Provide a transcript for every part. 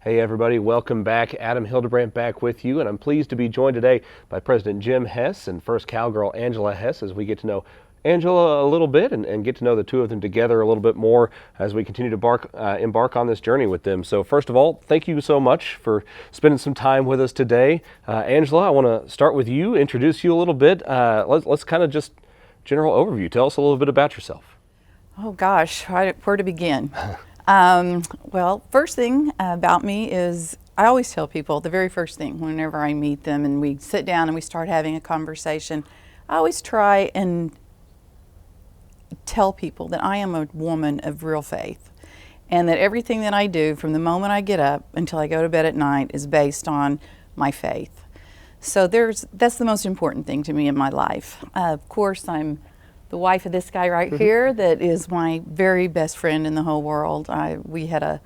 Hey everybody, welcome back. Adam Hildebrandt back with you, and I'm pleased to be joined today by President Jim Hess and first Cowgirl Angela Hess as we get to know Angela a little bit and get to know the two of them together a little bit more as we continue to embark on this journey with them. So first of all, thank you so much for spending some time with us today. Angela, I want to start with you, introduce you a little bit. Let's kind of just general overview. Tell us a little bit about yourself. Oh gosh, where to begin? Well, first thing about me is I always tell people the very first thing whenever I meet them and we sit down and we start having a conversation, I always try and tell people that I am a woman of real faith and that everything that I do from the moment I get up until I go to bed at night is based on my faith. So that's the most important thing to me in my life. Of course, I'm the wife of this guy right here that is my very best friend in the whole world. We had a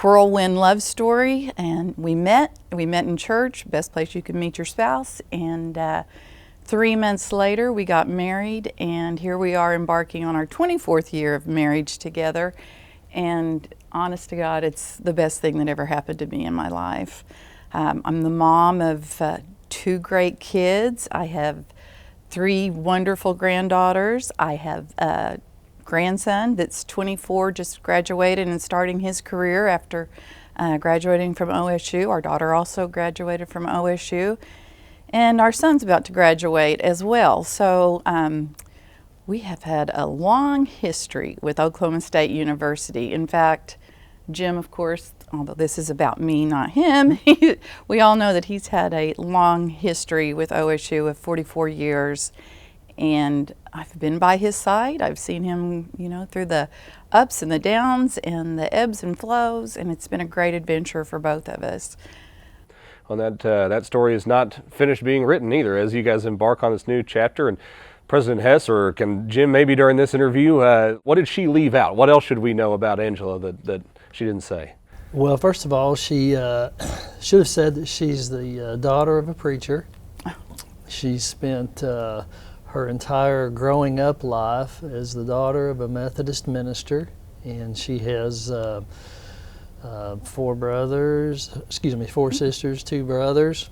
whirlwind love story, and we met in church, best place you could meet your spouse, and 3 months later we got married, and here we are embarking on our 24th year of marriage together. And honest to God, it's the best thing that ever happened to me in my life. I'm the mom of 2 great kids. I have 3 wonderful granddaughters. I have a grandson that's 24, just graduated and starting his career after graduating from OSU. Our daughter also graduated from OSU. And our son's about to graduate as well. So we have had a long history with Oklahoma State University. In fact, Jim, of course, although this is about me, not him, we all know that he's had a long history with OSU of 44 years. And I've been by his side. I've seen him, through the ups and the downs and the ebbs and flows, and it's been a great adventure for both of us. Well, that story is not finished being written either as you guys embark on this new chapter. And President Hess, or can Jim maybe during this interview, what did she leave out? What else should we know about Angela that she didn't say? Well, first of all, she should have said that she's the daughter of a preacher. She spent her entire growing up life as the daughter of a Methodist minister, and she has 4 sisters, 2 brothers,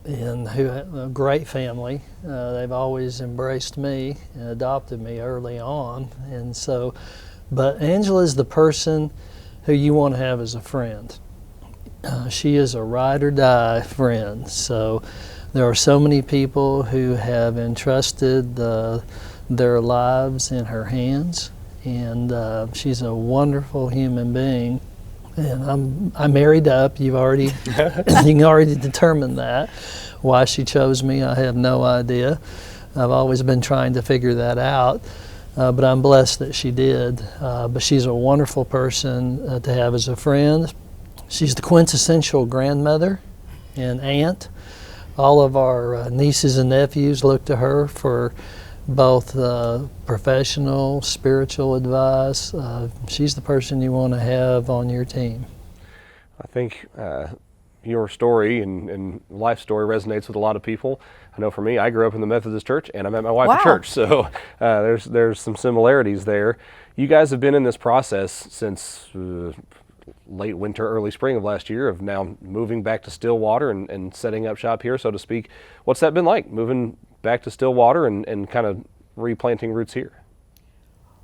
and who a great family. They've always embraced me and adopted me early on, and so. But Angela's the person who you want to have as a friend. She is a ride or die friend. So there are so many people who have entrusted their lives in her hands, and she's a wonderful human being. And I'm married up. You can already determine that. Why she chose me, I have no idea. I've always been trying to figure that out. But I'm blessed that she did. But she's a wonderful person to have as a friend. She's the quintessential grandmother and aunt. All of our nieces and nephews look to her for both professional, spiritual advice. She's the person you want to have on your team. I think your story and life story resonates with a lot of people. I know for me, I grew up in the Methodist church, and I met my wife at church, so there's some similarities there. You guys have been in this process since late winter, early spring of last year, of now moving back to Stillwater and setting up shop here, so to speak. What's that been like, moving back to Stillwater and kind of replanting roots here?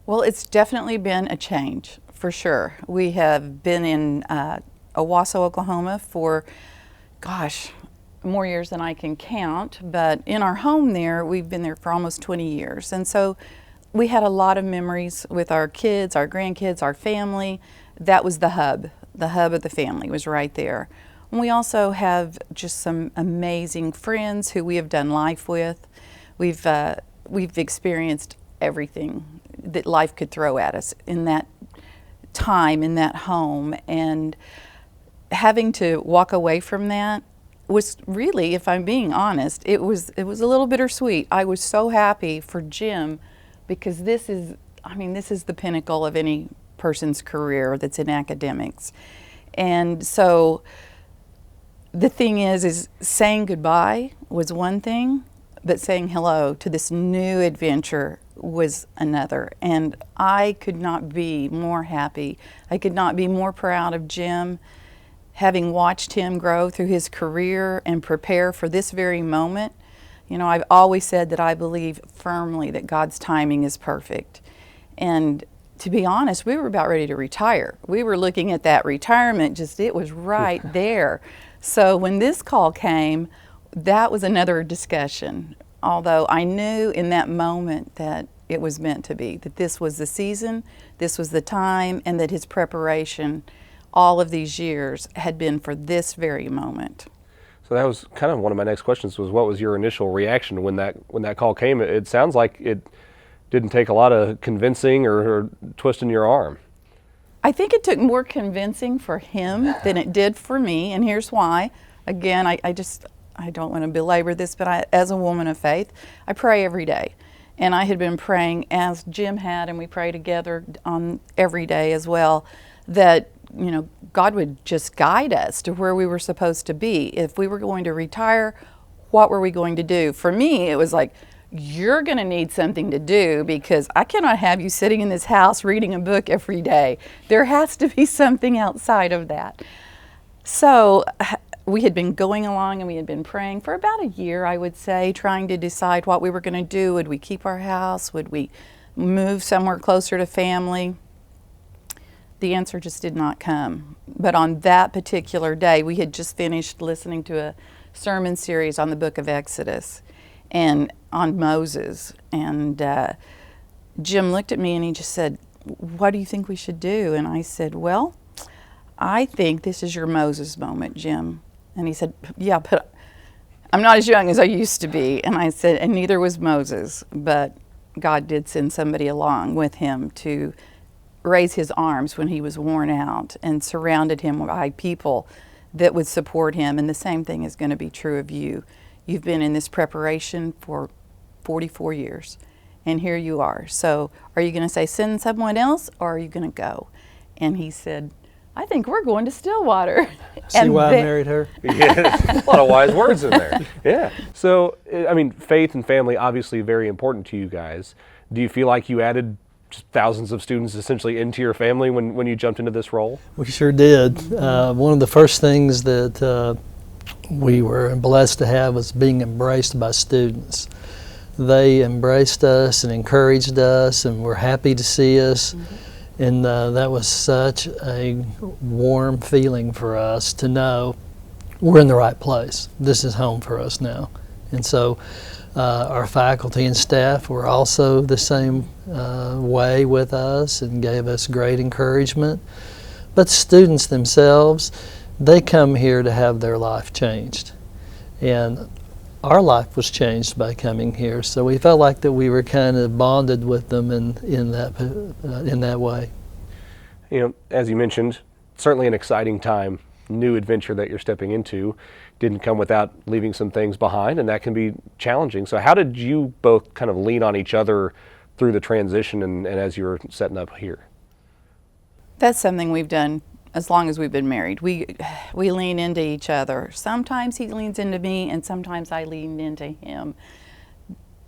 Well, it's definitely been a change, for sure. We have been in Owasso, Oklahoma for, more years than I can count, but in our home there, we've been there for almost 20 years. And so we had a lot of memories with our kids, our grandkids, our family. That was the hub of the family was right there. And we also have just some amazing friends who we have done life with. We've experienced everything that life could throw at us in that time, in that home, and having to walk away from that was really, if I'm being honest, it was a little bittersweet. I was so happy for Jim because this is the pinnacle of any person's career that's in academics. And so the thing is saying goodbye was one thing, but saying hello to this new adventure was another. And I could not be more happy. I could not be more proud of Jim. having watched him grow through his career and prepare for this very moment, you know, I've always said that I believe firmly that God's timing is perfect. And to be honest, we were about ready to retire. We were looking at that retirement, it was right there. So when this call came, that was another discussion. Although I knew in that moment that it was meant to be, that this was the season, this was the time, and that his preparation all of these years had been for this very moment. So that was kind of one of my next questions, was what was your initial reaction when that call came? It sounds like it didn't take a lot of convincing or twisting your arm. I think it took more convincing for him than it did for me, and here's why. Again, I don't want to belabor this, but as a woman of faith, I pray every day. And I had been praying, as Jim had, and we pray together on every day as well, that, you know, God would just guide us to where we were supposed to be. If we were going to retire, what were we going to do? For me, it was like, you're going to need something to do, because I cannot have you sitting in this house reading a book every day. There has to be something outside of that. So we had been going along and we had been praying for about a year, I would say, trying to decide what we were going to do. Would we keep our house? Would we move somewhere closer to family? The answer just did not come. But on that particular day, we had just finished listening to a sermon series on the book of Exodus and on Moses. And Jim looked at me and he just said, "What do you think we should do?" And I said, "Well, I think this is your Moses moment, Jim." And he said, "Yeah, but I'm not as young as I used to be." And I said, "And neither was Moses, but God did send somebody along with him to raise his arms when he was worn out and surrounded him by people that would support him. And the same thing is going to be true of you. You've been in this preparation for 44 years, and here you are. So are you going to say send someone else, or are you going to go?" And he said, "I think we're going to Stillwater." See why I married her? Yeah, a lot of wise words in there. Yeah. So, I mean, faith and family, obviously very important to you guys. Do you feel like you added just thousands of students essentially into your family when you jumped into this role? We sure did. One of the first things that we were blessed to have was being embraced by students. They embraced us and encouraged us and were happy to see us. Mm-hmm. And that was such a warm feeling for us to know we're in the right place. This is home for us now. And so our faculty and staff were also the same way with us and gave us great encouragement. But students themselves, they come here to have their life changed. And our life was changed by coming here, so we felt like that we were kind of bonded with them in that way. You know, as you mentioned, certainly an exciting time, new adventure that you're stepping into. Didn't come without leaving some things behind, and that can be challenging. So how did you both kind of lean on each other through the transition and as you were setting up here? That's something we've done as long as we've been married. We lean into each other. Sometimes he leans into me, and sometimes I lean into him.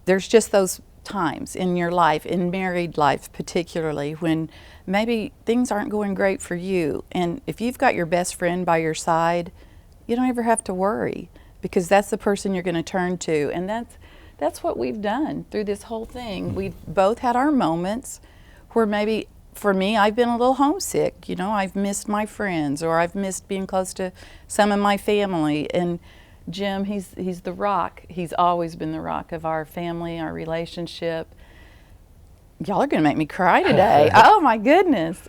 There's just those times in your life, in married life particularly, when maybe things aren't going great for you. And if you've got your best friend by your side, you don't ever have to worry, because that's the person you're going to turn to. And that's what we've done through this whole thing. We've both had our moments where maybe, for me, I've been a little homesick. You know, I've missed my friends, or I've missed being close to some of my family. And Jim, he's the rock. He's always been the rock of our family, our relationship. Y'all are going to make me cry today. Oh my goodness.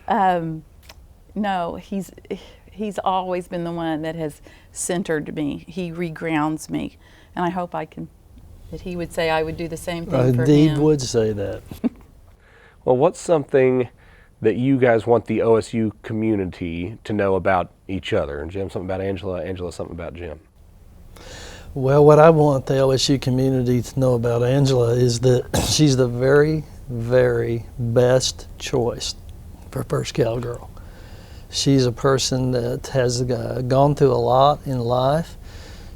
No, he's always been the one that has centered me. He regrounds me. And I hope that he would say I would do the same thing for him. Indeed would say that. Well, what's something that you guys want the OSU community to know about each other? And Jim, something about Angela, Angela, something about Jim. Well, what I want the OSU community to know about Angela is that she's the very, very best choice for First Cowgirl. She's a person that has gone through a lot in life.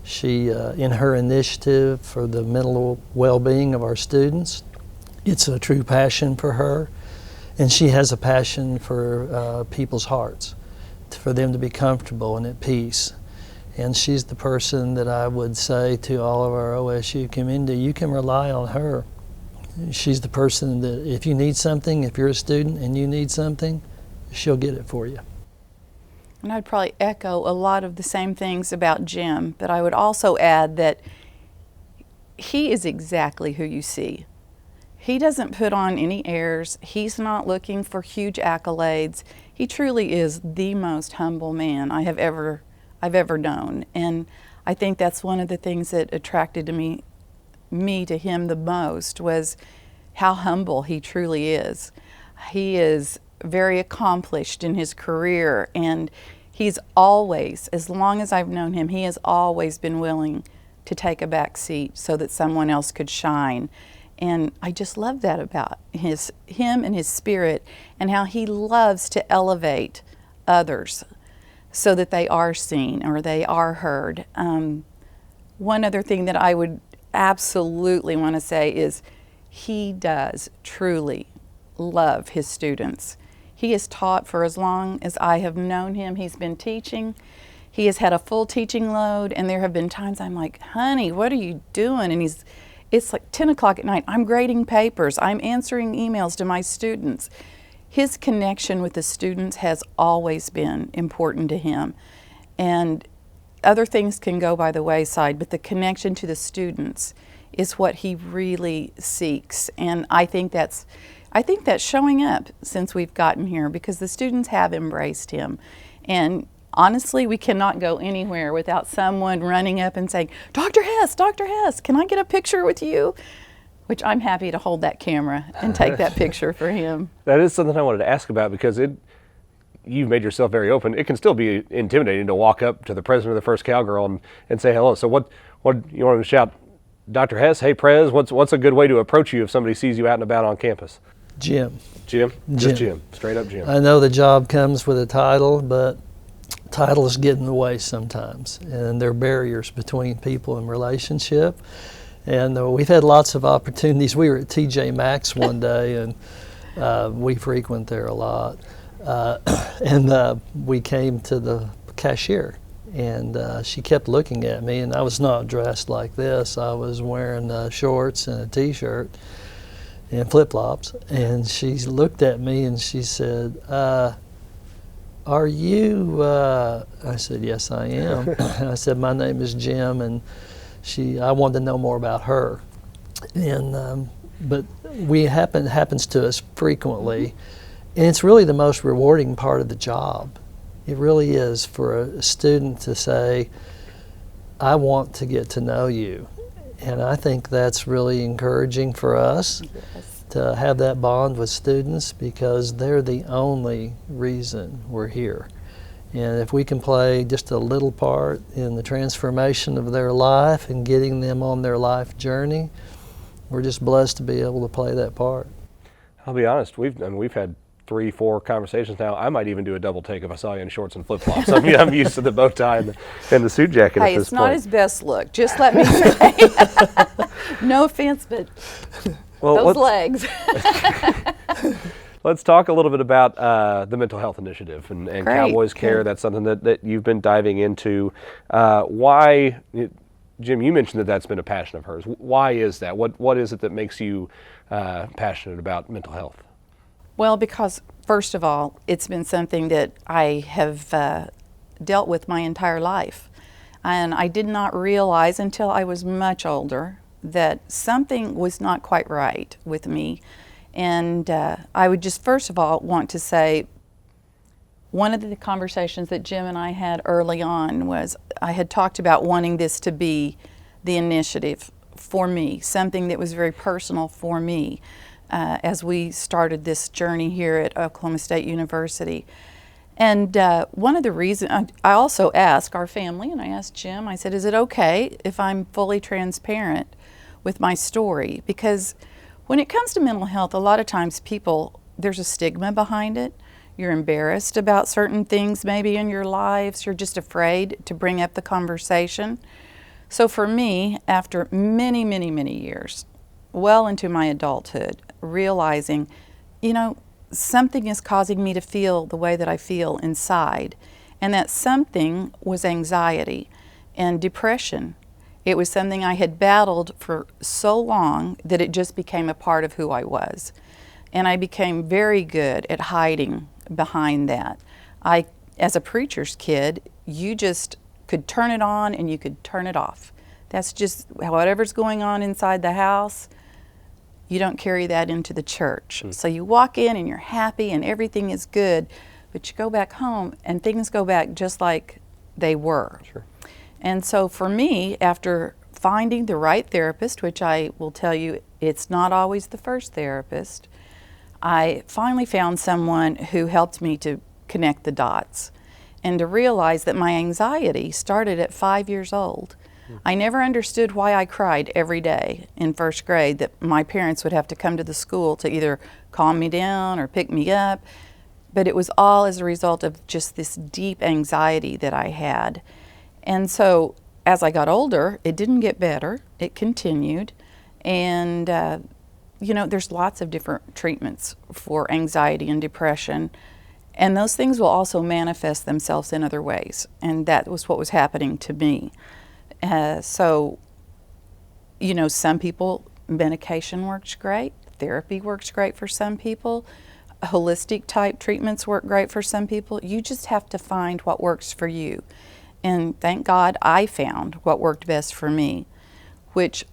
She, in her initiative for the mental well-being of our students, it's a true passion for her. And she has a passion for people's hearts, for them to be comfortable and at peace. And she's the person that I would say to all of our OSU community, you can rely on her. She's the person that if you need something, if you're a student and you need something, she'll get it for you. And I'd probably echo a lot of the same things about Jim, but I would also add that he is exactly who you see. He doesn't put on any airs. He's not looking for huge accolades. He truly is the most humble man I've ever known. And I think that's one of the things that attracted me to him the most, was how humble he truly is. He is very accomplished in his career, and he's always, as long as I've known him, he has always been willing to take a back seat so that someone else could shine. And I just love that about him and his spirit, and how he loves to elevate others so that they are seen or they are heard. One other thing that I would absolutely want to say is he does truly love his students. He has taught for as long as I have known him. He's been teaching. He has had a full teaching load, and there have been times I'm like, honey, what are you doing? And it's like 10 o'clock at night. I'm grading papers. I'm answering emails to my students. His connection with the students has always been important to him. And other things can go by the wayside, but the connection to the students is what he really seeks. And I think that's showing up since we've gotten here, because the students have embraced him. And honestly, we cannot go anywhere without someone running up and saying, Dr. Hess, can I get a picture with you? Which I'm happy to hold that camera and take that picture for him. That is something I wanted to ask about, because you've made yourself very open. It can still be intimidating to walk up to the president of the First Cowgirl and say hello. So what you want to shout, Dr. Hess, hey Prez, what's a good way to approach you if somebody sees you out and about on campus? Jim. Jim? Just Jim. Straight up Jim. I know the job comes with a title, but titles get in the way sometimes, and there are barriers between people and relationship. And we've had lots of opportunities. We were at TJ Maxx one day, and we frequent there a lot. And we came to the cashier, and she kept looking at me, and I was not dressed like this. I was wearing shorts and a t-shirt and flip-flops. And she looked at me and she said, are you, I said, yes, I am. I said, my name is Jim, and I wanted to know more about her. And but happens to us frequently, and it's really the most rewarding part of the job. It really is, for a student to say, I want to get to know you. And I think that's really encouraging for us. Yes. To have that bond with students, because they're the only reason we're here. And if we can play just a little part in the transformation of their life and getting them on their life journey, we're just blessed to be able to play that part. I'll be honest, we've had 3-4 conversations now. I might even do a double take if I saw you in shorts and flip-flops. I mean, I'm used to the bow tie and the suit jacket at this point. Hey, it's not his best look, just let me say. No offense, but those legs. Let's talk a little bit about the mental health initiative and Cowboys Care. That's something that you've been diving into. Why, Jim, you mentioned that's been a passion of hers. Why is that? What is it that makes you passionate about mental health? Well, because first of all, it's been something that I have dealt with my entire life. And I did not realize until I was much older that something was not quite right with me. And I would just first of all want to say, one of the conversations that Jim and I had early on was I had talked about wanting this to be the initiative for me, something that was very personal for me as we started this journey here at Oklahoma State University. And one of the reasons, I also asked our family, and I asked Jim, I said, is it okay if I'm fully transparent with my story? Because when it comes to mental health, a lot of times there's a stigma behind it. You're embarrassed about certain things maybe in your lives. You're just afraid to bring up the conversation. So for me, after many, many, many years, well into my adulthood, realizing, something is causing me to feel the way that I feel inside. and that something was anxiety and depression. It was something I had battled for so long that it just became a part of who I was. And I became very good at hiding behind that. As a preacher's kid, you just could turn it on and you could turn it off. That's just whatever's going on inside the house, you don't carry that into the church. So you walk in and you're happy and everything is good, but you go back home and things go back just like they were. Sure. And so for me, after finding the right therapist, which I will tell you, it's not always the first therapist, I finally found someone who helped me to connect the dots and to realize that my anxiety started at 5 years old. I never understood why I cried every day in first grade, that my parents would have to come to the school to either calm me down or pick me up. But it was all as a result of just this deep anxiety that I had. And so as I got older, it didn't get better, it continued. And there's lots of different treatments for anxiety and depression. And those things will also manifest themselves in other ways. And that was what was happening to me. Some people, medication works great, therapy works great for some people, holistic type treatments work great for some people. You just have to find what works for you. And thank God I found what worked best for me, which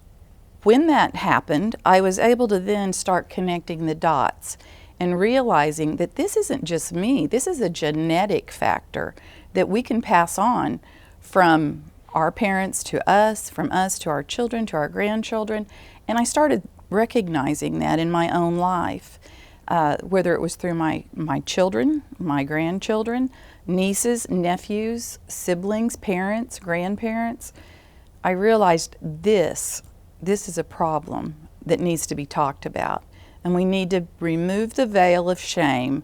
when that happened, I was able to then start connecting the dots and realizing that this isn't just me, this is a genetic factor that we can pass on from our parents to us, from us to our children, to our grandchildren. And I started recognizing that in my own life, whether it was through my children, my grandchildren, nieces, nephews, siblings, parents, grandparents. I realized this is a problem that needs to be talked about. And we need to remove the veil of shame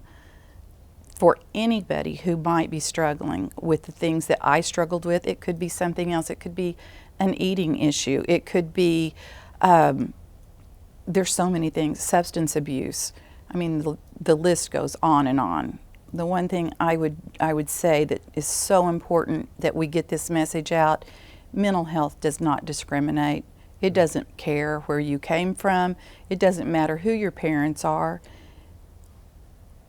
for anybody who might be struggling with the things that I struggled with. It could be something else. It could be an eating issue. It could be, there's so many things, substance abuse. I mean, the list goes on and on. The one thing I would say that is so important that we get this message out, mental health does not discriminate. It doesn't care where you came from. It doesn't matter who your parents are.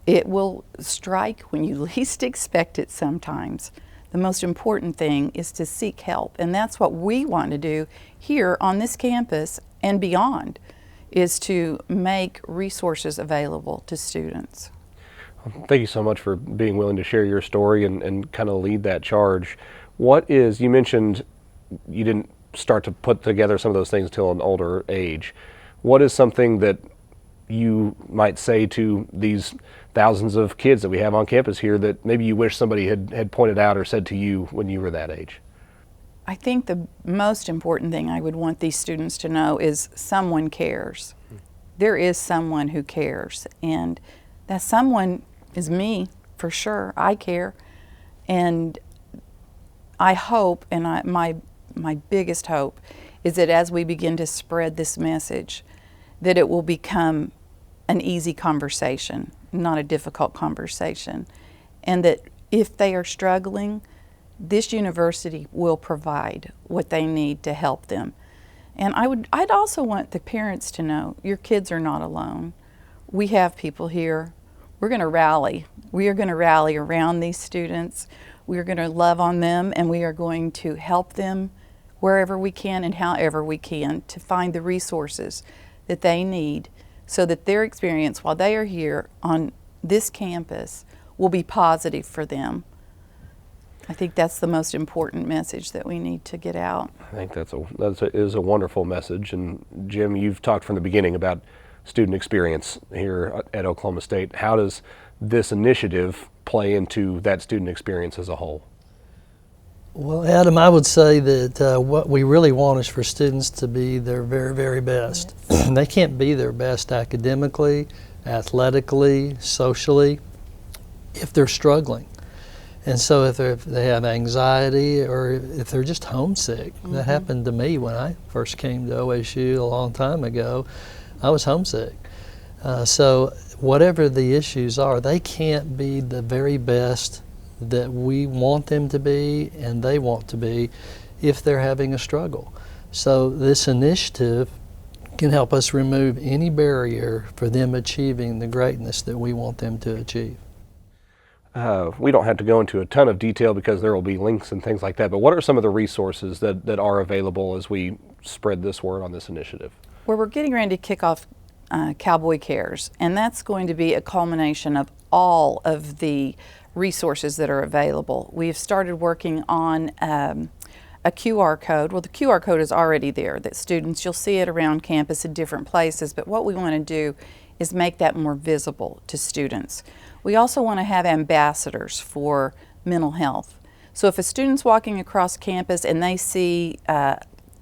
It will strike when you least expect it sometimes. The most important thing is to seek help, and that's what we want to do here on this campus and beyond, is to make resources available to students. Thank you so much for being willing to share your story and kind of lead that charge. You mentioned you didn't start to put together some of those things until an older age. What is something that you might say to these thousands of kids that we have on campus here that maybe you wish somebody had pointed out or said to you when you were that age? I think the most important thing I would want these students to know is someone cares. There is someone who cares, and that someone is me, for sure. I care, and I hope, and my biggest hope is that as we begin to spread this message, that it will become an easy conversation, not a difficult conversation, and that if they are struggling, this university will provide what they need to help them. And I'd also want the parents to know your kids are not alone. We have people here. We're going to rally. We are going to rally around these students. We are going to love on them, and we are going to help them wherever we can and however we can to find the resources that they need so that their experience while they are here on this campus will be positive for them. I think that's the most important message that we need to get out. I think that is a wonderful message. And Jim, you've talked from the beginning about student experience here at Oklahoma State. How does this initiative play into that student experience as a whole? Well, Adam, I would say that what we really want is for students to be their very, very best. Yes. They can't be their best academically, athletically, socially, if they're struggling. And so if they have anxiety or if they're just homesick, that happened to me when I first came to OSU a long time ago. I was homesick. So whatever the issues are, they can't be the very best that we want them to be and they want to be if they're having a struggle. So this initiative can help us remove any barrier for them achieving the greatness that we want them to achieve. We don't have to go into a ton of detail because there will be links and things like that, but what are some of the resources that are available as we spread this word on this initiative? Well, we're getting ready to kick off Cowboy Cares, and that's going to be a culmination of all of the resources that are available. We've started working on a QR code. Well, the QR code is already there, that students, you'll see it around campus in different places, but what we want to do is make that more visible to students. We also want to have ambassadors for mental health. So if a student's walking across campus and they see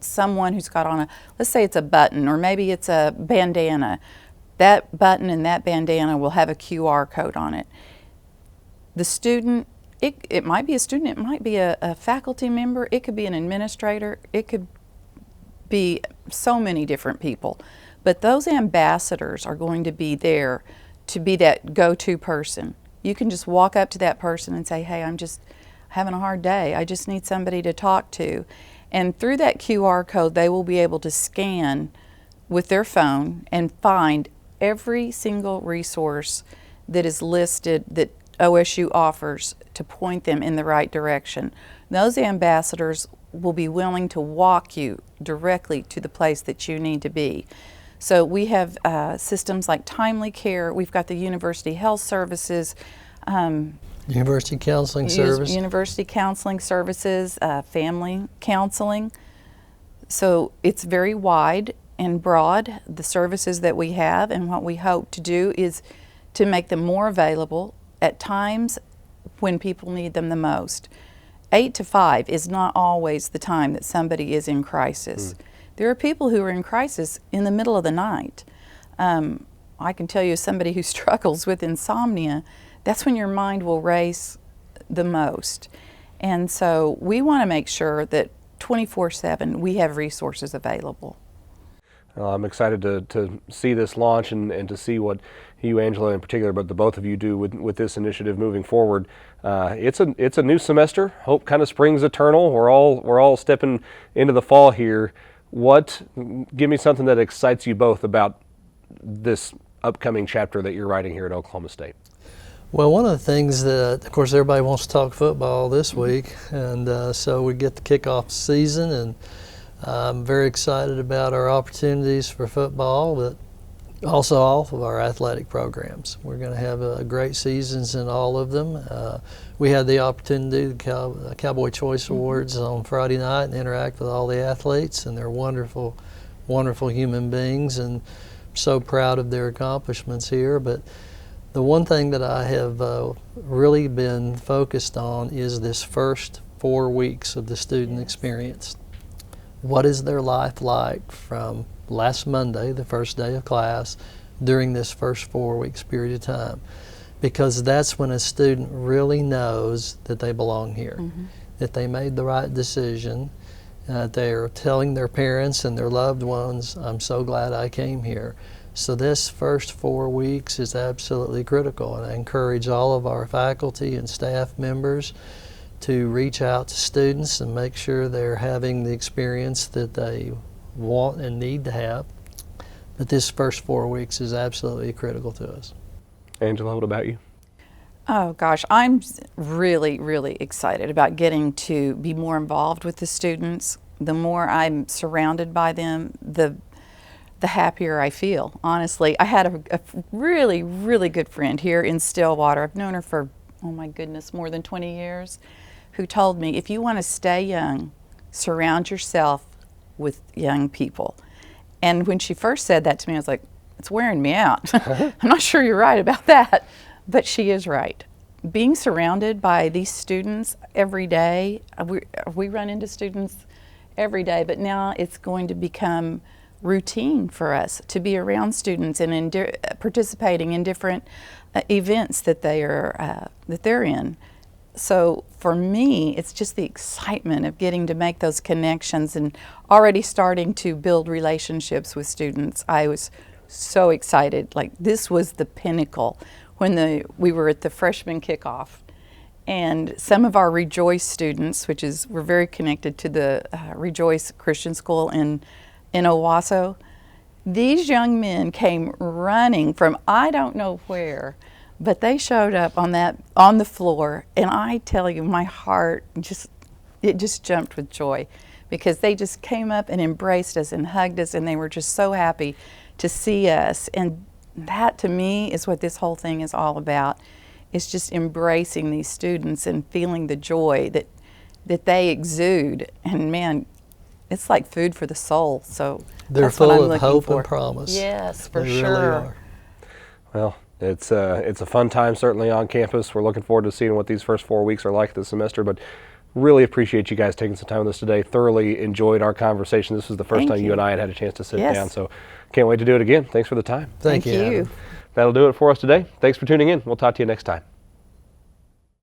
someone who's got on let's say it's a button or maybe it's a bandana, that button and that bandana will have a QR code on it. The student, it might be a student, it might be a faculty member, it could be an administrator, it could be so many different people. But those ambassadors are going to be there to be that go-to person. You can just walk up to that person and say, hey, I'm just having a hard day. I just need somebody to talk to. And through that QR code, they will be able to scan with their phone and find every single resource that is listed that OSU offers to point them in the right direction. Those ambassadors will be willing to walk you directly to the place that you need to be. So we have systems like Timely Care. We've got the University Health Services, University Counseling Service. University Counseling Services, family counseling. So it's very wide and broad, the services that we have, and what we hope to do is to make them more available at times when people need them the most. 8 to 5 is not always the time that somebody is in crisis. There are people who are in crisis in the middle of the night. I can tell you, as somebody who struggles with insomnia, that's when your mind will race the most. And so we want to make sure that 24/7 we have resources available. I'm excited to see this launch and to see what you, Angela, in particular, but the both of you do with this initiative moving forward. It's a new semester. Hope kind of springs eternal. We're all stepping into the fall here. Give me something that excites you both about this upcoming chapter that you're writing here at Oklahoma State. Well, one of the things that, of course, everybody wants to talk football this week, and so we get the kickoff season, and I'm very excited about our opportunities for football, but also all of our athletic programs. We're going to have great seasons in all of them. We had the opportunity to do the Cowboy Choice Awards on Friday night and interact with all the athletes, and they're wonderful, wonderful human beings, and so proud of their accomplishments here. But the one thing that I have really been focused on is this first 4 weeks of the student experience. What is their life like from last Monday, the first day of class, during this first 4 weeks period of time? Because that's when a student really knows that they belong here, that they made the right decision. They're telling their parents and their loved ones, I'm so glad I came here. So this first 4 weeks is absolutely critical, and I encourage all of our faculty and staff members to reach out to students and make sure they're having the experience that they want and need to have. But this first 4 weeks is absolutely critical to us. Angela, what about you? Oh gosh, I'm really, really excited about getting to be more involved with the students. The more I'm surrounded by them, the happier I feel, honestly. I had a really, really good friend here in Stillwater. I've known her for, oh my goodness, more than 20 years, who told me, if you want to stay young, surround yourself with young people. And when she first said that to me, I was like, it's wearing me out. I'm not sure you're right about that, but she is right. Being surrounded by these students every day, we run into students every day, but now it's going to become routine for us to be around students and participating in different events that they're in. So for me, it's just the excitement of getting to make those connections and already starting to build relationships with students. I was so excited. Like, this was the pinnacle when we were at the freshman kickoff, And some of our Rejoice students, we're very connected to the Rejoice Christian School in Owasso. These young men came running from I don't know where, but they showed up on the floor, and I tell you, my heart just jumped with joy, because they just came up and embraced us and hugged us, and they were just so happy to see us. And that, to me, is what this whole thing is all about. It's just embracing these students and feeling the joy that they exude. And man, it's like food for the soul. So they're that's what I'm full of looking hope for. and promise. Yes, for They sure. really are. Well, it's a fun time certainly on campus. We're looking forward to seeing what these first 4 weeks are like this semester, but really appreciate you guys taking some time with us today. Thoroughly enjoyed our conversation. This was the first Thank time you you. and I had a chance to sit Yes. down, so can't wait to do it again. Thanks for the time. Thank Thank you. you. Adam. That'll do it for us today. Thanks for tuning in. We'll talk to you next time.